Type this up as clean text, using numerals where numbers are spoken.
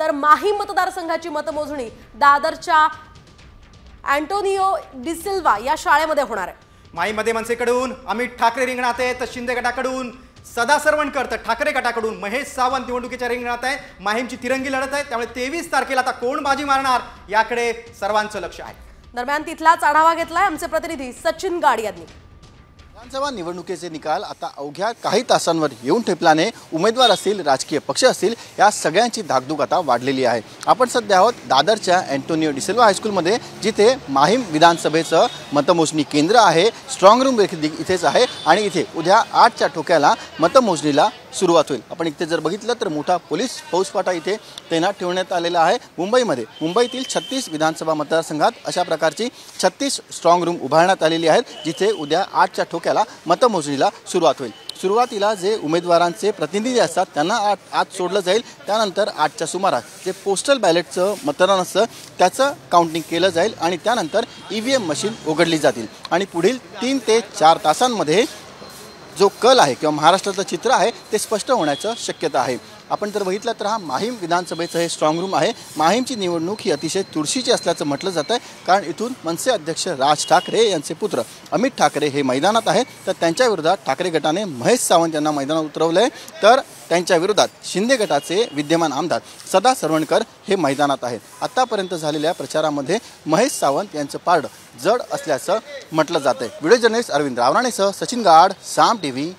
तर माहीम मतदारसंघाची मतमोजणी दादरच्या अँटोनियो डिसिल्वा या शाळेमध्ये होणार आहे। माहीमध्ये मनसेकडून अमित ठाकरे रिंगणात आहेत, तर शिंदे गटाकडून सदा सरवणकर, तर ठाकरे गटाकडून महेश सावंत निवडणुकीच्या रिंगणात आहे। माहीमची तिरंगी लढत आहे, त्यामुळे 23 तारखेला आता कोण बाजी मारणार याकडे सर्वांचं लक्ष आहे। दरम्यान तिथलाच आढावा घेतलाय आमचे प्रतिनिधी सचिन गाड यांनी। विधानसभा निवडणुकीचे निकाल आता अवघ्या काही तासांवर येऊन ठेपल्याने उमेदवार असतील, राजकीय पक्ष असतील, या सगळ्यांची धाकधूक आता वाढलेली आहे। आपण सध्या आहोत दादरच्या अँटोनियो डिसिल्वा हायस्कूलमध्ये, जिथे माहीम विधानसभेचं मतमोजणी केंद्र आहे। स्ट्रॉंग रूम इथेच आहे आणि इथे उद्या 8च्या ठोक्याला मतमोजणीला सुरुवात होईल। आपण इथे जर बघितलं तर मोठा पोलीस फौजफाटा इथे तैनात ठेवण्यात आलेला आहे। मुंबईतील 36 विधानसभा मतदारसंघात अशा प्रकारची 36 स्ट्रॉंग रूम उभारण्यात आलेली आहेत, जिथे उद्या 8च्या ठोक्याला मतमोजणीला सुरुवात होईल। सुरुवातीला जे उमेदवारांचे प्रतिनिधी असतात त्यांना आत सोडलं जाईल। त्यानंतर 8च्या सुमारास जे पोस्टल बॅलेटचं मतदान असतं त्याचं काउंटिंग केलं जाईल आणि त्यानंतर EVM मशीन उघडली जातील आणि पुढील 3 ते 4 तासांमध्ये जो कल आहे किंवा महाराष्ट्राचं चित्र आहे ते स्पष्ट होण्याचं शक्यता आहे। आपण जर बघितलं तर हा माहीम विधानसभेचं हे स्ट्रॉंग रूम आहे। माहीमची निवडणूक ही अतिशय चुरशीची असल्याचं म्हटलं जातं आहे, कारण इथून मनसे अध्यक्ष राज ठाकरे यांचे पुत्र अमित ठाकरे हे मैदानात आहेत, तर त्यांच्या विरोधात ठाकरे गटाने महेश सावंत यांना मैदानात उतरवलं आहे, तर त्यांच्या विरोधात शिंदे गटाचे विद्यमान आमदार सदा सरवणकर हे मैदानात आहेत। आतापर्यंत झालेल्या प्रचारामध्ये महेश सावंत यांचं पारडं जड असल्याचं म्हटलं जातं आहे। व्हिडिओ जर्नलिस्ट अरविंद रावराणेसह सचिन गाड, साम TV